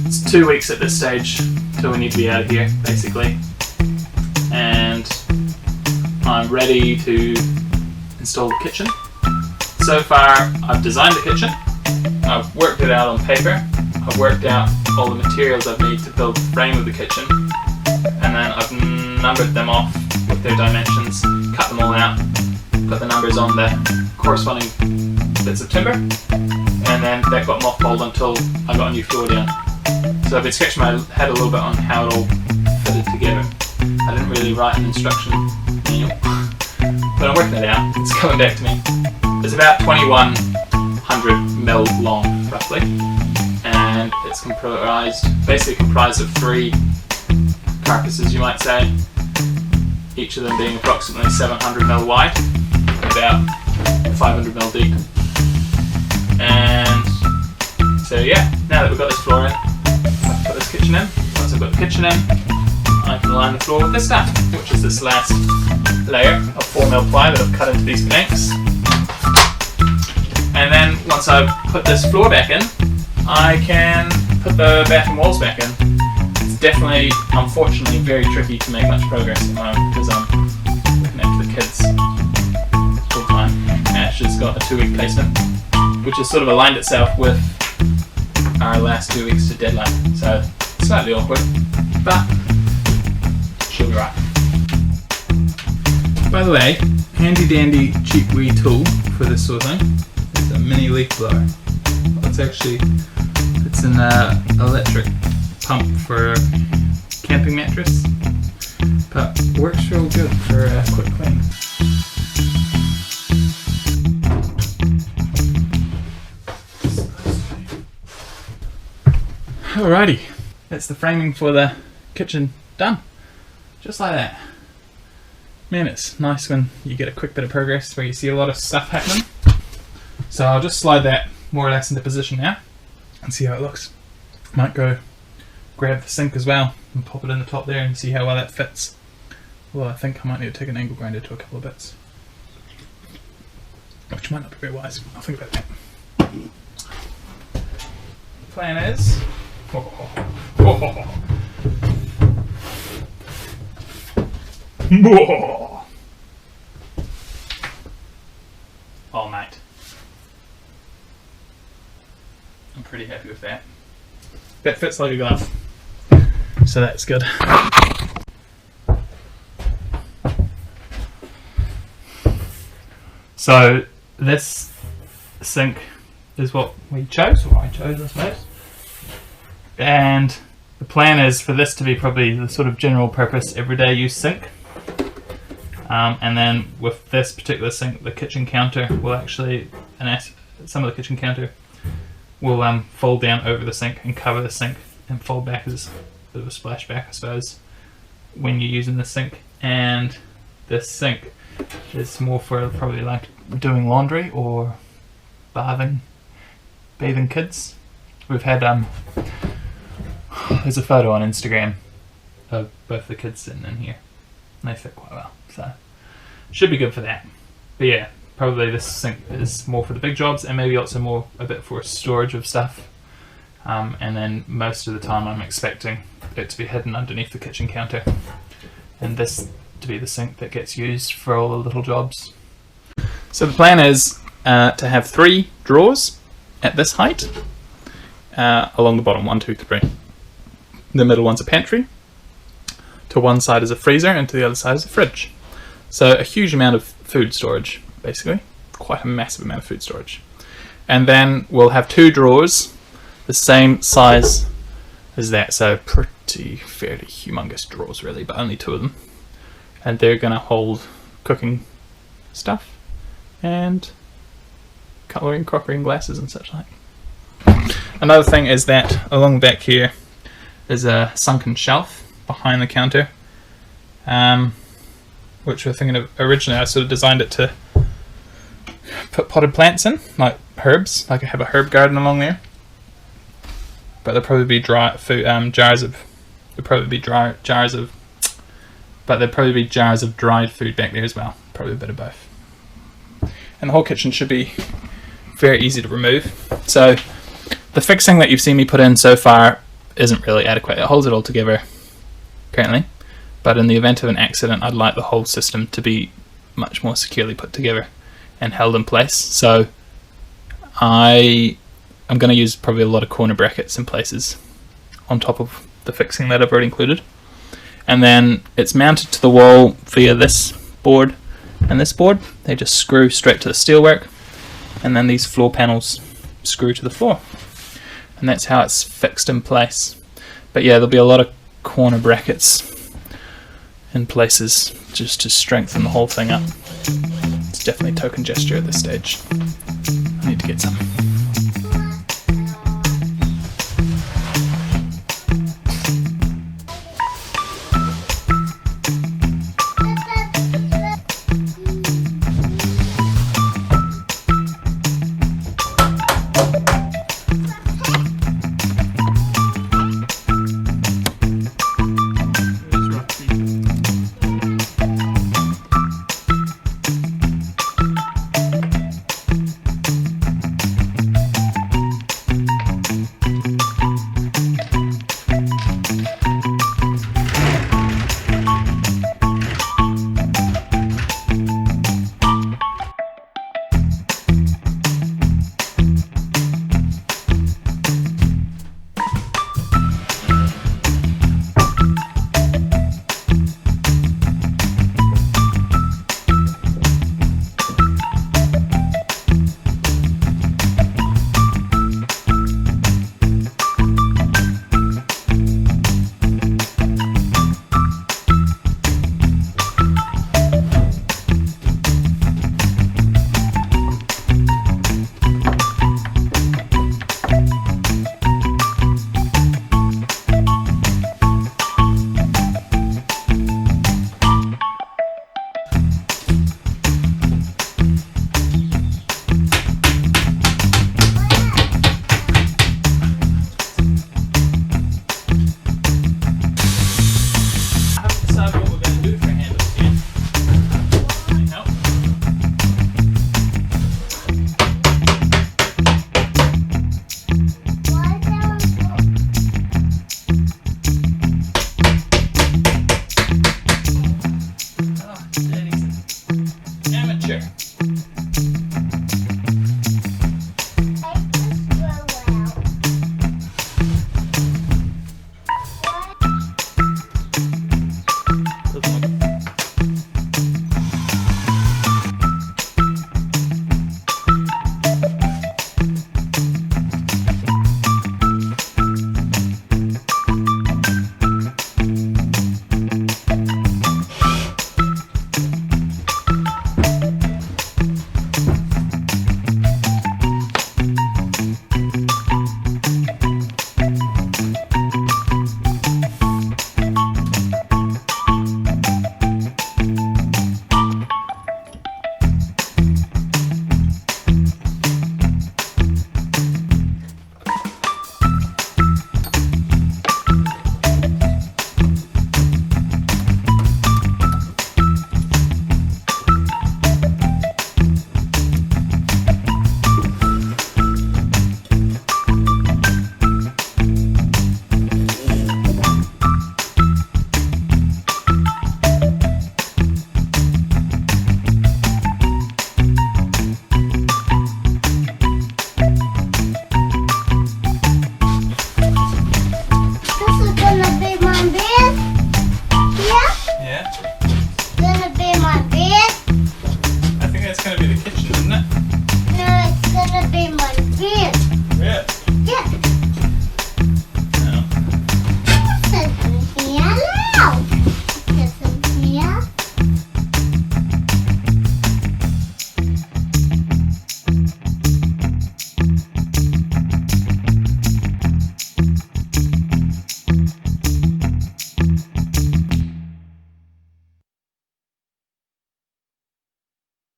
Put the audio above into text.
It's 2 weeks at this stage till we need to be out of here, basically. And I'm ready to install the kitchen. So far, I've designed the kitchen. I've worked it out on paper. I've worked out all the materials I've need to build the frame of the kitchen. And then I've numbered them off with their dimensions, cut them all out, put the numbers on the corresponding bits of timber, and then that got mothballed until I got a new floor down. So I've been scratching my head a little bit on how it all fitted together. I didn't really write an instruction manual, but I'm working it out. It's coming back to me. It's about 2100 mil long, roughly, and it's basically comprised of 3 carcasses, you might say, each of them being approximately 700 mil wide, about 500 mil deep. And so yeah, now that we've got this floor in, I've put this kitchen in. Once I've got the kitchen in, I can line the floor with this stuff, which is this last layer of 4mm ply that I've cut into these planks. And then once I've put this floor back in, I can put the bathroom walls back in. It's definitely, unfortunately, very tricky to make much progress at the moment because I'm looking after the kids full time. Ash has got a 2-week placement, which has sort of aligned itself with our last 2 weeks to deadline. So slightly awkward, but she'll be right. By the way, handy dandy cheap wee tool for this sort of thing is a mini leaf blower. It's an electric pump for a camping mattress, but works real good for a quick clean. Alrighty, that's the framing for the kitchen done. Just like that. Man, it's nice when you get a quick bit of progress where you see a lot of stuff happening. So I'll just slide that more or less into position now and see how it looks. Might go grab the sink as well and pop it in the top there and see how well that fits. Well, I think I might need to take an angle grinder to a couple of bits, which might not be very wise. I'll think about that. The plan is... Oh mate, I'm pretty happy with that. That fits like a glove, so that's good. So this sink is what we chose, or I chose I suppose. And the plan is for this to be probably the sort of general purpose everyday use sink. And then with this particular sink, the kitchen counter will actually, some of the kitchen counter will fold down over the sink and cover the sink and fold back as a bit of a splashback, I suppose, when you're using the sink. And this sink is more for probably like doing laundry or bathing kids. We've had there's a photo on Instagram of both the kids sitting in here, and they fit quite well, so should be good for that. But yeah, probably this sink is more for the big jobs and maybe also a bit for storage of stuff. And then most of the time I'm expecting it to be hidden underneath the kitchen counter, and this to be the sink that gets used for all the little jobs. So the plan is to have 3 drawers at this height along the bottom, 1, 2, 3. The middle one's a pantry, to one side is a freezer, and to the other side is a fridge. So a huge amount of food storage, basically. Quite a massive amount of food storage. And then we'll have 2 drawers, the same size as that, so fairly humongous drawers really, but only 2 of them. And they're going to hold cooking stuff, and cutlery and crockery and glasses and such like. Another thing is that along the back here is a sunken shelf behind the counter, which we're thinking of originally. I sort of designed it to put potted plants in, like herbs, like I have a herb garden along there. But there'll probably be jars of dried food back there as well. Probably a bit of both. And the whole kitchen should be very easy to remove. So The fixing that you've seen me put in so far isn't really adequate. It holds it all together currently, but in the event of an accident, I'd like the whole system to be much more securely put together and held in place. So I'm going to use probably a lot of corner brackets in places on top of the fixing that I've already included. And then it's mounted to the wall via this board and this board. They just screw straight to the steelwork, and then these floor panels screw to the floor. And that's how it's fixed in place. But yeah, there'll be a lot of corner brackets in places just to strengthen the whole thing up. It's definitely a token gesture at this stage. I need to get some.